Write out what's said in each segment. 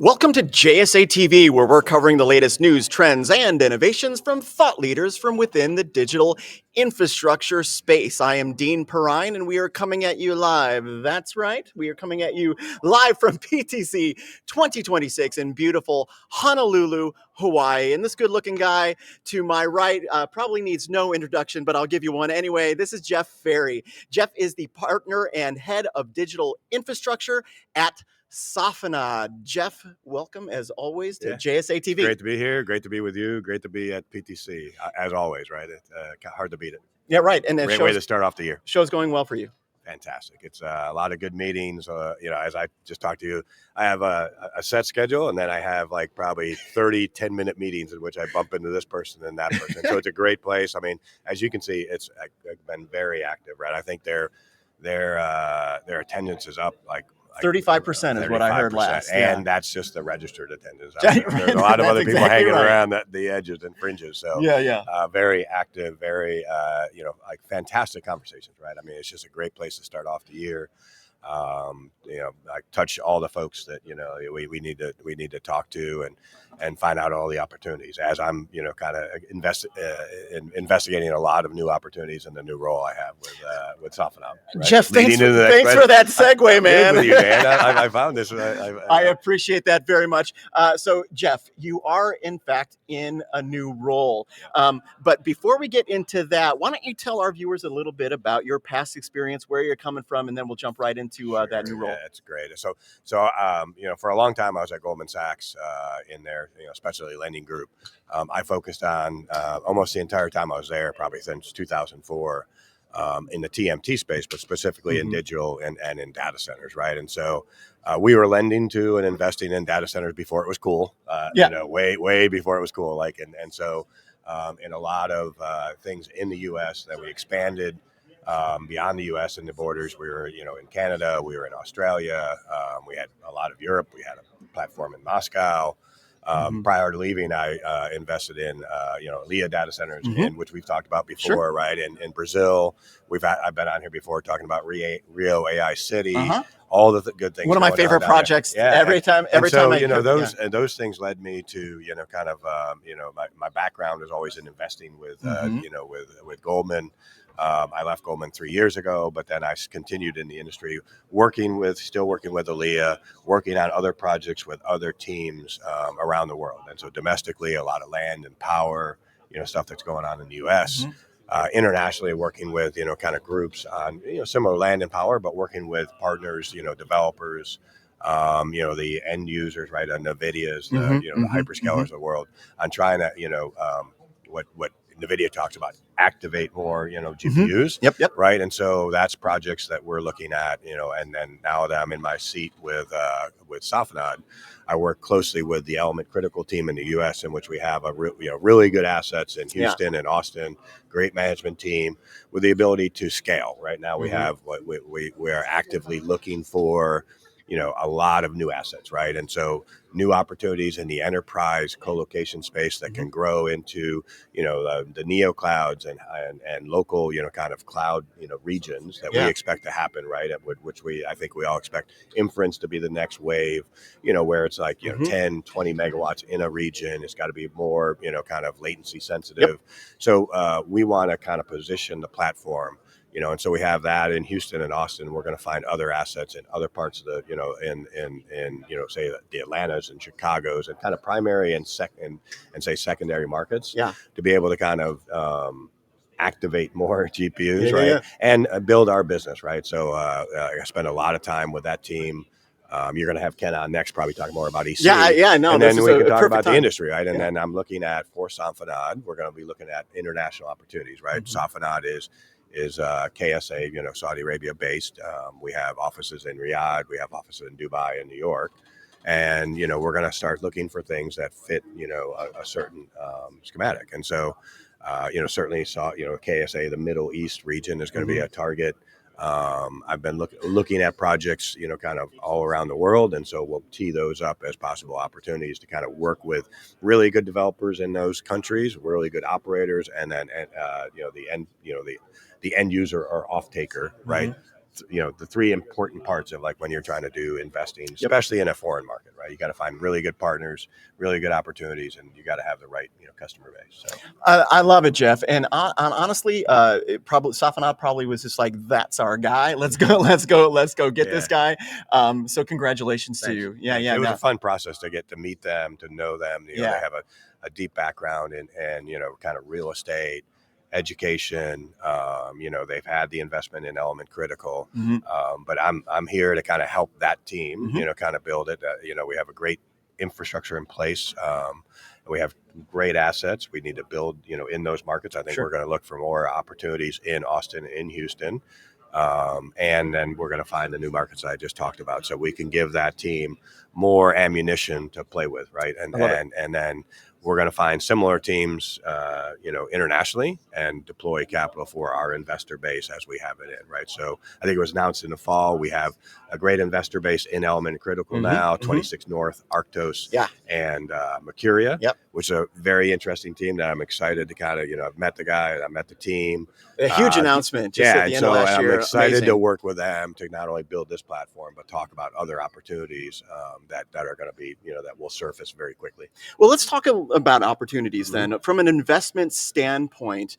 Welcome to JSA TV, where we're covering the latest news, trends, and innovations from thought leaders from within the digital infrastructure space. I am Dean Perrine, and we are coming at you live. That's right, we are coming at you live from PTC 2026 in beautiful Honolulu, Hawaii. And this good-looking guy to my right probably needs no introduction, but I'll give you one anyway. This is Jeff Ferry. Jeff is the partner and head of digital infrastructure at Safanad. Jeff, welcome as always to JSA TV. Great to be here. Great to be with you. Great to be at PTC as always. Right, it's hard to beat it. Yeah, right. And great way to start off the year. Show's going well for you. Fantastic. It's a lot of good meetings. As I just talked to you, I have a set schedule, and then I have like probably 30 10-minute meetings in which I bump into this person and that person. So it's a great place. I mean, as you can see, it's been very active. Right. I think their attendance is up like 35% is what I heard last. And that's just the registered attendance. There's a lot of other people hanging around the edges and fringes. So very active, very, like fantastic conversations, right? I mean, it's just a great place to start off the year. I touch all the folks that, we need to talk to and find out all the opportunities as I'm, kind of investigating a lot of new opportunities in the new role I have with Safanad. Right? Jeff, thanks for that segue, man. With you, man. I found this. I appreciate that very much. So, Jeff, you are in fact in a new role. But before we get into that, why don't you tell our viewers a little bit about your past experience, where you're coming from, and then we'll jump right into that new role. Yeah, it's great. So for a long time I was at Goldman Sachs in their specialty lending group. I focused on almost the entire time I was there, probably since 2004, in the TMT space, but specifically in digital and in data centers, right? And so we were lending to and investing in data centers before it was cool. Way before it was cool. And so in a lot of things in the U.S. that we expanded. Beyond the U.S. and the borders, we were, in Canada, we were in Australia, we had a lot of Europe, we had a platform in Moscow. Prior to leaving, I invested in, LEA data centers, in which we've talked about before, right? In Brazil, I've been on here before talking about Rio AI City, all the good things. One of my favorite projects. Every time those things led me to, my background is always in investing with, with Goldman. I left Goldman 3 years ago, but then I continued in the industry, still working with ALEA, working on other projects with other teams around the world. And so domestically, a lot of land and power, stuff that's going on in the U.S. Internationally, working with, kind of groups on, similar land and power, but working with partners, developers, the end users, right, NVIDIA's, the hyperscalers of the world, on trying to, what NVIDIA talks about, activate more, GPUs, right? And so that's projects that we're looking at, and then now that I'm in my seat with Safanad, I work closely with the Element Critical team in the U.S., in which we have really good assets in Houston and Austin, great management team with the ability to scale. Right now, we have what we are actively looking for. A lot of new assets, right? And so new opportunities in the enterprise co-location space that can grow into, the neo clouds and local, kind of cloud, regions that we expect to happen, right? Which I think we all expect inference to be the next wave, where it's like, 10, 20 megawatts in a region. It's got to be more, kind of latency sensitive. So we want to kind of position the platform. And so we have that in Houston and Austin. We're going to find other assets in other parts of the, in say the Atlantas and Chicago's and kind of primary and secondary markets to be able to kind of activate more GPUs, right? And build our business, right? So I spend a lot of time with that team. You're going to have Ken on next, probably talk more about EC. And then we can talk about the industry, right? And then I'm looking at, for Safanad, we're going to be looking at international opportunities, right? Safanad is KSA, Saudi Arabia based. We have offices in Riyadh, we have offices in Dubai and New York. And, we're going to start looking for things that fit, a certain schematic. And so, certainly KSA, the Middle East region is going to be a target. I've been looking at projects, kind of all around the world. And so we'll tee those up as possible opportunities to kind of work with really good developers in those countries, really good operators, and then, the end user or off taker, right? the three important parts of like when you're trying to do investing, especially in a foreign market, right? You got to find really good partners, really good opportunities, and you got to have the right customer base. So I love it, Jeff. And honestly, Safanad probably was just like, "That's our guy. Let's go get this guy." So congratulations to you. Yeah, It was a fun process to get to meet them, to know them. They have a deep background in kind of real estate, education. They've had the investment in Element Critical, but I'm here to kind of help that team, kind of build it. We have a great infrastructure in place. We have great assets. We need to build, in those markets. I think we're going to look for more opportunities in Austin, in Houston. And then we're going to find the new markets I just talked about, so we can give that team more ammunition to play with, right? And then we're going to find similar teams, internationally, and deploy capital for our investor base as we have it in, right? So I think it was announced in the fall. We have a great investor base in Element Critical now, 26 North, Arctos, and Mercuria, which is a very interesting team that I'm excited to kind of, I've met the guy, I met the team. A huge announcement just at the end of last year. I'm excited to work with them to not only build this platform, but talk about other opportunities that are going to be, that will surface very quickly. Well, let's talk about opportunities then. From an investment standpoint,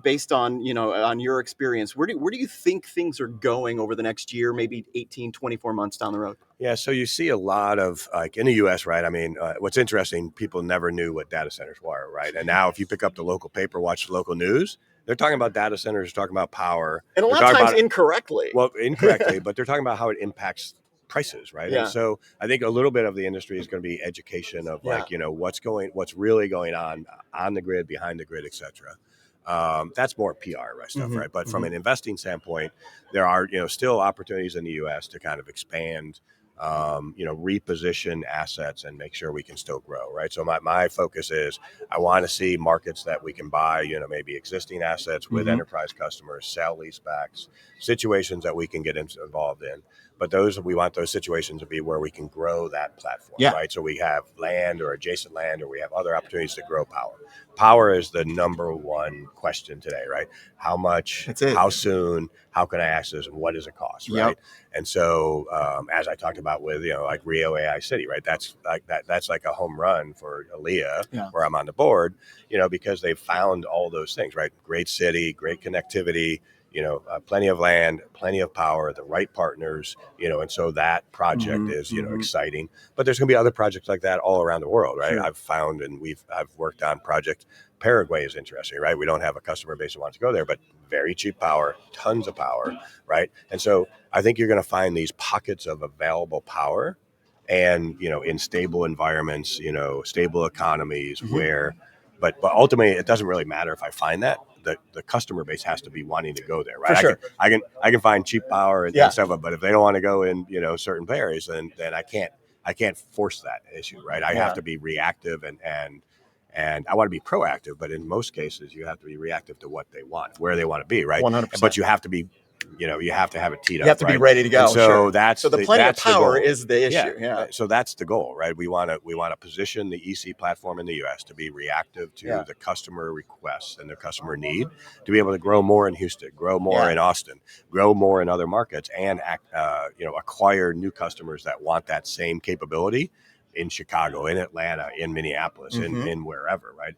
based on, on your experience, where do you think things are going over the next year, maybe 18, 24 months down the road? Yeah, so you see a lot of, like in the U.S., right? I mean, what's interesting, people never knew what data centers were, right? And now if you pick up the local paper, watch the local news, they're talking about data centers, talking about power. And a lot of times incorrectly. Well, incorrectly, but they're talking about how it impacts prices, right? Yeah. And so I think a little bit of the industry is going to be education of what's really going on the grid, behind the grid, et cetera. That's more PR stuff, right? But from an investing standpoint, there are still opportunities in the U.S. to kind of expand, reposition assets and make sure we can still grow, right? So my focus is I want to see markets that we can buy, maybe existing assets with enterprise customers, sell leasebacks, situations that we can get involved in. But we want those situations to be where we can grow that platform, right? So we have land or adjacent land, or we have other opportunities to grow power. Power is the number one question today, right? How much, how soon, how can I access, and what does it cost, right? And so, as I talked about with, like Rio AI City, right? That's like a home run for Aaliyah, where I'm on the board, because they found all those things, right? Great city, great connectivity, plenty of land, plenty of power, the right partners, and so that project is, exciting. But there's going to be other projects like that all around the world, right? I've found, and I've worked on projects. Paraguay is interesting, right? We don't have a customer base that wants to go there, but very cheap power, tons of power, right? And so I think you're going to find these pockets of available power, and in stable environments, stable economies where, but ultimately it doesn't really matter if I find that. The customer base has to be wanting to go there, right? For sure. I can find cheap power and stuff, but if they don't want to go in, certain areas, then I can't force that issue, right? I have to be reactive and I want to be proactive, but in most cases you have to be reactive to what they want, where they want to be, right? 100%. But you have to be, you have to have it teed up. You have to be ready to go. And so the plenty of power is the issue. Yeah. So that's the goal, right? We want to position the EC platform in the U.S. to be reactive to the customer requests and the customer need, to be able to grow more in Houston, grow more in Austin, grow more in other markets, and acquire new customers that want that same capability in Chicago, in Atlanta, in Minneapolis, in wherever, right?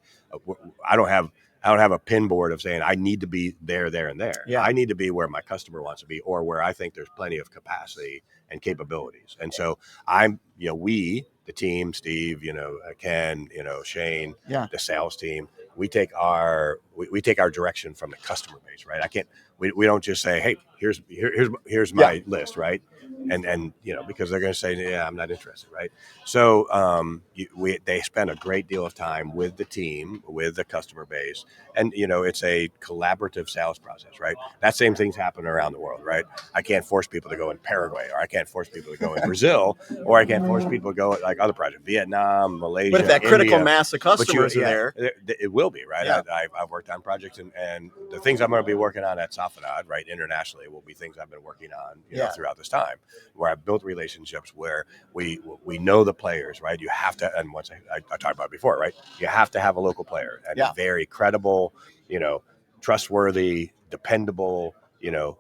I don't have a pin board of saying I need to be there, and there. I need to be where my customer wants to be, or where I think there's plenty of capacity and capabilities. And so we, the team, Steve, Ken, Shane, the sales team, we take our direction from the customer base, right? We don't just say, hey, here's my list, right? And because they're going to say, yeah, I'm not interested, right? So they spend a great deal of time with the team, with the customer base, and it's a collaborative sales process, right? That same thing's happening around the world, right? I can't force people to go in Paraguay, or I can't force people to go in Brazil, or I can't force people to go like other projects, Vietnam, Malaysia. But if that India, critical mass of customers are there, it will be, right? I've worked on projects, and the things I'm going to be working on at Safanad, right, internationally, will be things I've been working on throughout this time, where I've built relationships where we know the players, right? You have to, and once I talked about it before, right? You have to have a local player and a very credible, trustworthy, dependable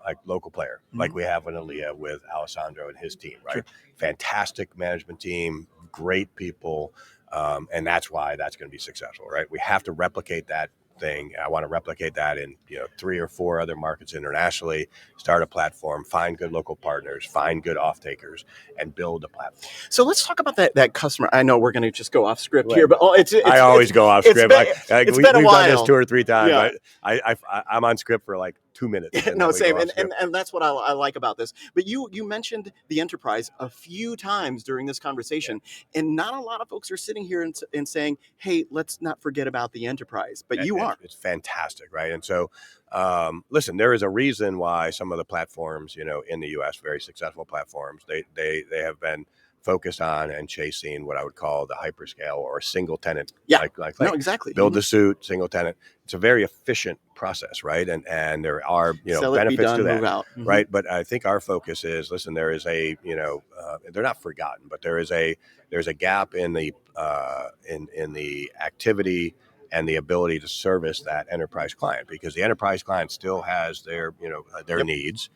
like local player, like we have in Aaliyah with Alessandro and his team, right? Sure. Fantastic management team, great people. And that's why that's going to be successful, right? We have to replicate that thing. I want to replicate that in 3 or 4 other markets internationally, start a platform, find good local partners, find good off-takers, and build a platform. So let's talk about that customer. I know we're going to just go off script here, but I always go off script. It's been a while. We've done this 2 or 3 times. Yeah. I'm on script for like 2 minutes. No, same. And that's what I like about this. But you mentioned the enterprise a few times during this conversation, and not a lot of folks are sitting here and saying, hey, let's not forget about the enterprise. But you are. It's fantastic, right? And so, listen, there is a reason why some of the platforms, in the U.S., very successful platforms, they have been focused on and chasing what I would call the hyperscale or single tenant. Yeah, no, exactly. Build the suit, single tenant. It's a very efficient process, right? And there are benefits to that, right? But I think our focus is, listen, there is a they're not forgotten, but there's a gap in the activity and the ability to service that enterprise client, because the enterprise client still has their needs.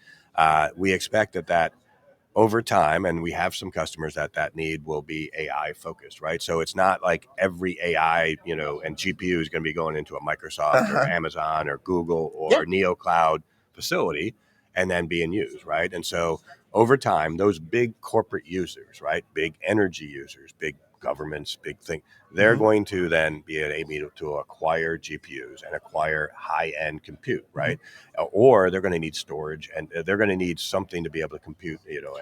We expect that over time, and we have some customers that need will be AI focused, right? So it's not like every AI, and GPU is going to be going into a Microsoft or Amazon or Google or Neo Cloud facility and then being used, right? And so over time, those big corporate users, right? Big energy users, big governments, big thing, they're going to then be able to acquire GPUs and acquire high-end compute, right? Or they're going to need storage, and they're going to need something to be able to compute,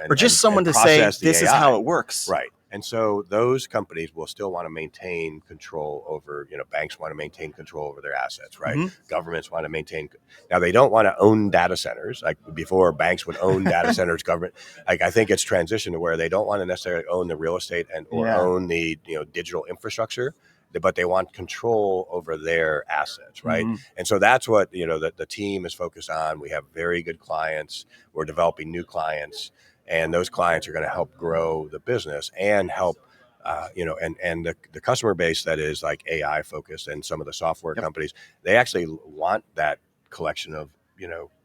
or just someone to say, this is how it works. Right. And so those companies will still want to maintain control over, banks want to maintain control over their assets, right? Governments want to maintain. Now, they don't want to own data centers. Like before, banks would own data centers, government. Like I think it's transitioned to where they don't want to necessarily own the real estate or own the digital infrastructure, but they want control over their assets, right? And so that's what the team is focused on. We have very good clients. We're developing new clients. And those clients are going to help grow the business and help, and the customer base that is like AI focused and some of the software companies, they actually want that collection of,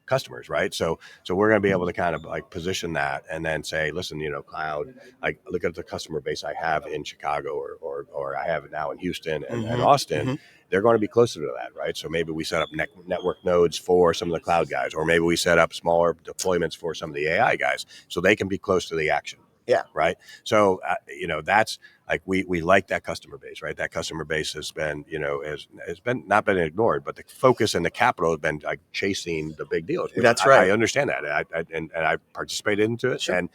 customers, right? So we're going to be able to kind of like position that and then say, listen, cloud, like look at the customer base I have in Chicago or I have it now in Houston and Austin. They're going to be closer to that, right? So maybe we set up network nodes for some of the cloud guys, or maybe we set up smaller deployments for some of the AI guys so they can be close to the action. Yeah. Right. So, that's like we like that customer base, right? That customer base has been, has been not been ignored, but the focus and the capital has been like chasing the big deals. That's right. I understand that. And I participated into it. Sure. And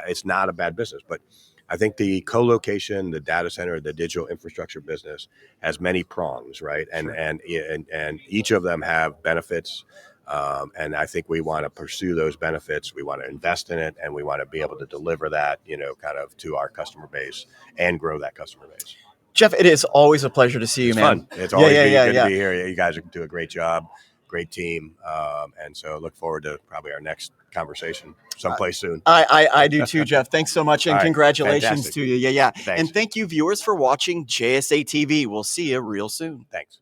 it's not a bad business, but I think the co-location, the data center, the digital infrastructure business has many prongs, right? And and each of them have benefits. And I think we want to pursue those benefits. We want to invest in it, and we want to be able to deliver that, kind of to our customer base and grow that customer base. Jeff, it is always a pleasure to see you, man. Fun. It's always good to be here. You guys do a great job, great team, and so look forward to probably our next conversation someplace soon. I do too, Jeff. Thanks so much, and congratulations to you. Yeah. Thanks. And thank you, viewers, for watching JSA TV. We'll see you real soon. Thanks.